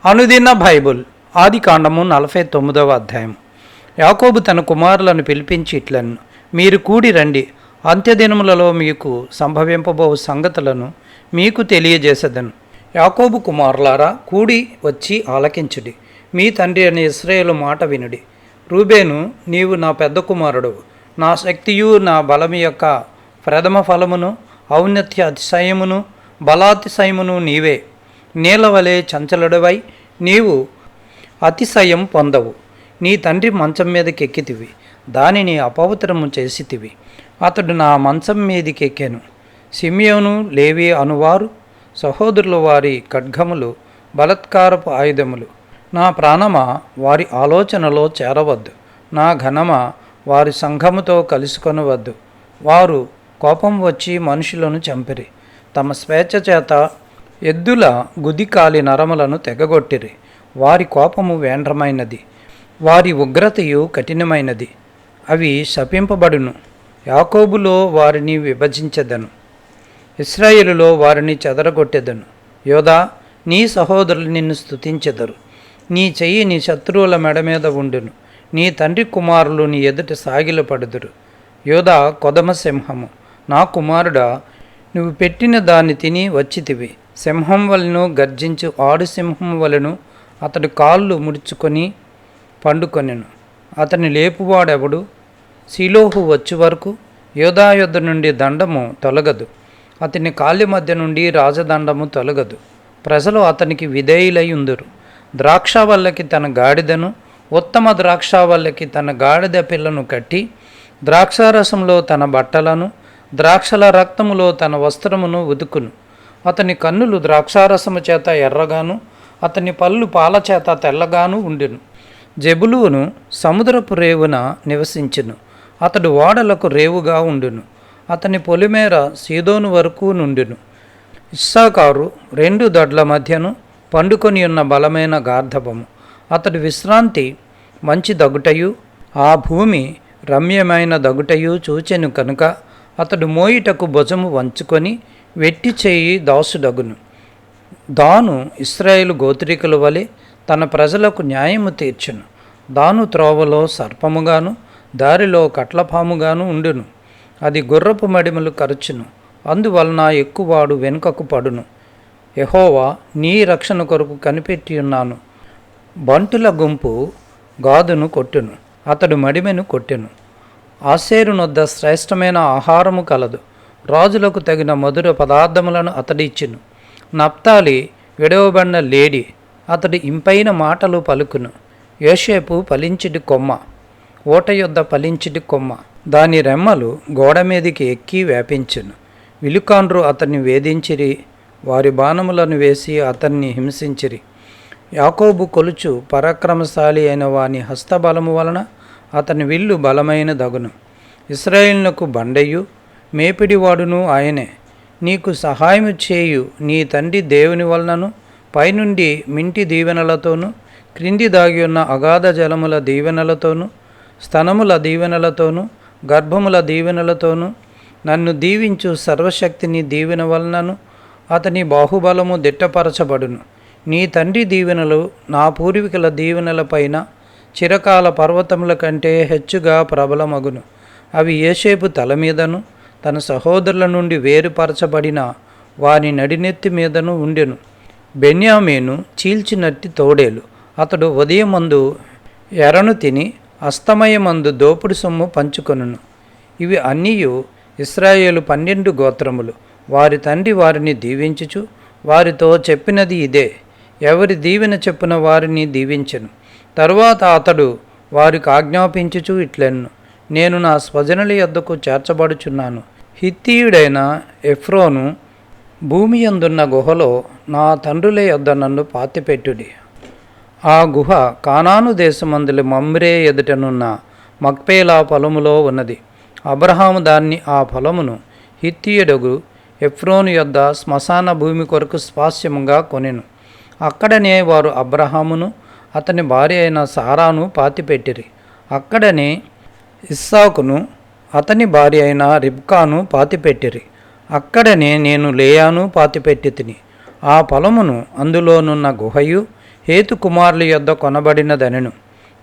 అనుదిన బైబుల్ ఆదికాండము 49వ అధ్యాయం. యాకోబు తన కుమారులను పిలిపించి ఇట్లను, మీరు కూడి రండి, అంత్యదినములలో మీకు సంభవింపబో సంగతులను మీకు తెలియజేసేదను. యాకోబు కుమారులారా, కూడి వచ్చి ఆలకించుడి, మీ తండ్రి అనే ఇశ్రాయేలు మాట వినుడి. రూబేను, నీవు నా పెద్ద కుమారుడు, నా శక్తియు నా బలము యొక్క ప్రథమ ఫలమును, ఔన్నత్య అతిశయమును బలాతిశయమును నీవే. నీలవలే చంచలుడవై నీవు అతిశయం పొందవు. నీ తండ్రి మంచం మీదకి ఎక్కితివి, దానిని అపవిత్రము చేసితివి. అతడు నా మంచం మీదకి ఎక్కాను. సిమియోను, లేవి అనువారు సహోదరుల వారి ఖడ్గములు బలత్కారపు ఆయుధములు. నా ప్రాణమా, వారి ఆలోచనలో చేరవద్దు. నా ఘనమా, వారి సంఘముతో కలుసుకొనవద్దు. వారు కోపం వచ్చి మనుషులను చంపిరి, తమ స్వేచ్ఛ చేత ఎద్దుల గుదికాలి నరములను తెగగొట్టిరి. వారి కోపము వేండ్రమైనది, వారి ఉగ్రతయు కఠినమైనది. అవి శపింపబడును. యాకోబులో వారిని విభజించెదను, ఇశ్రాయేలులో వారిని చెదరగొట్టెదను. యోధా, నీ సహోదరులు నిన్ను స్తుతించెదరు. నీ చెయ్యి నీ శత్రువుల మెడ మీద ఉండును. నీ తండ్రి కుమారులు నీ ఎదుట సాగిలపడుదురు. యోధా కొదమ సింహము, నా కుమారుడా, నువ్వు పెట్టిన దాన్ని తిని వచ్చితివి. సింహం వలెను గర్జించు ఆడు సింహం వలెను అతడు కాళ్ళు ముడుచుకొని పండుకొనెను. అతని లేపువాడెవడు? శిలోహు వచ్చి వరకు యోధా యొద్ద నుండి దండము తొలగదు, అతని కాళ్ళ మధ్య నుండి రాజదండము తొలగదు. ప్రజలు అతనికి విధేయులై ఉందురు. ద్రాక్షావల్లకి తన గాడిదను, ఉత్తమ ద్రాక్షావల్లకి తన గాడిద పిల్లను కట్టి, ద్రాక్షారసంలో తన బట్టలను, ద్రాక్షల రక్తములో తన వస్త్రమును ఉతుకును. అతని కన్నులు ద్రాక్షారసము చేత ఎర్రగాను, అతని పళ్ళు పాల చేత తెల్లగాను ఉండును. జెబులూను సముద్రపు రేవున నివసించును, అతడు ఓడలకు రేవుగా ఉండును. అతని పొలిమేర సీదోను వరకు నుండును. ఇస్సాకారు రెండు దొడ్ల మధ్యను పండుకొని ఉన్న బలమైన గార్ధబము. అతడి విశ్రాంతి మంచి దగుటయు, ఆ భూమి రమ్యమైన దగుటయు చూచెను కనుక అతడు మోయిటకు భుజము వంచుకొని వెట్టి చేయి దాసుడగును. దాను ఇశ్రాయేలు గోత్రికుల వలె తన ప్రజలకు న్యాయము తీర్చును. దాను త్రోవలో సర్పముగాను, దారిలో కట్లపాముగాను ఉండును. అది గుర్రపు మడిమలు కరచును, అందువలన ఎక్కువాడు వెనుకకు పడును. యెహోవా, నీ రక్షణ కొరకు కనిపెట్టి ఉన్నాను. బంటుల గుంపు గాదును కొట్టును, అతడు మడిమెను కొట్టెను. ఆశేరునొద్ద శ్రేష్టమైన ఆహారము కలదు, రాజులకు తగిన మధుర పదార్థములను అతడిచ్చును. నప్తాలి విడవబడిన లేడి, అతడి ఇంపైన మాటలు పలుకును. యోసేపు ఫలించిటి కొమ్మ, ఓట యొద్ద ఫలించిటి కొమ్మ, దాని రెమ్మలు గోడ మీదికి ఎక్కి వ్యాపించును. విలుకాండ్రు అతన్ని వేధించిరి, వారి బాణములను వేసి అతన్ని హింసించిరి. యాకోబు కొలుచు పరాక్రమశాలి అయిన వాని హస్తబలము వలన అతని విల్లు బలమైన దగును. ఇశ్రాయేలునకు బండయు మేపిడివాడును ఆయనే. నీకు సహాయము చేయు నీ తండ్రి దేవుని వలనను, పైనుండి మింటి దీవెనలతోనూ, క్రింది దాగి ఉన్న అగాధ జలముల దీవెనలతోనూ, స్తనముల దీవెనలతోనూ, గర్భముల దీవెనలతోనూ, నన్ను దీవించు సర్వశక్తిని దీవెన వలనను అతని బాహుబలము దిట్టపరచబడును. నీ తండ్రి దీవెనలు నా పూర్వీకుల దీవెనలపైన చిరకాల పర్వతముల కంటే హెచ్చుగా ప్రబలమగును. అవి యోసేపు తల మీదను, తన సహోదరుల నుండి వేరుపరచబడిన వాని నడినెత్తి మీదను ఉండెను. బెన్యామీను చీల్చినట్టి తోడేలు, అతడు ఉదయమందు ఎరను తిని అస్తమయమందు దోపుడు సొమ్ము పంచుకొనును. ఇవి అన్నీయు ఇశ్రాయేలు 12 గోత్రములు. వారి తండ్రి వారిని దీవించుచు వారితో చెప్పినది ఇదే. ఎవరి దీవెన చెప్పున వారిని దీవించెను. తరువాత అతడు వారికి ఆజ్ఞాపించుచు ఇట్లెన్ను, నేను నా స్వజనుల యొద్దకు చేర్చబడుచున్నాను. హిత్తీయుడైన ఎఫ్రోను భూమి యందున్న గుహలో నా తండ్రుల యొద్ద నన్ను పాతిపెట్టుడి. ఆ గుహ కానాను దేశమందుల మమ్రే ఎదుటనున్న మక్పేలా పొలములో ఉన్నది. అబ్రహాము దాన్ని, ఆ పొలమును హిత్తీయుడగు ఎఫ్రోను యొద్ద శ్మశాన భూమి కొరకు స్వాస్యముగా కొనెను. అక్కడనే వారు అబ్రహామును అతని భార్య అయిన సారాను పాతిపెట్టిరి. అక్కడనే ఇస్సాకును అతని భార్య అయిన రిబ్కాను పాతిపెట్టిరి. అక్కడనే నేను లేయాను పాతిపెట్టి తిని. ఆ పొలమును అందులోనున్న గుహయు హేతు కుమారుల యొద్ద కొనబడినదనెను.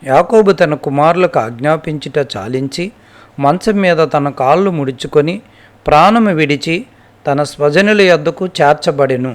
యాకోబు తన కుమారులకు ఆజ్ఞాపించుట చాలించి మంచం మీద తన కాళ్ళు ముడుచుకొని ప్రాణము విడిచి తన స్వజనుల యొద్దకు చేర్చబడెను.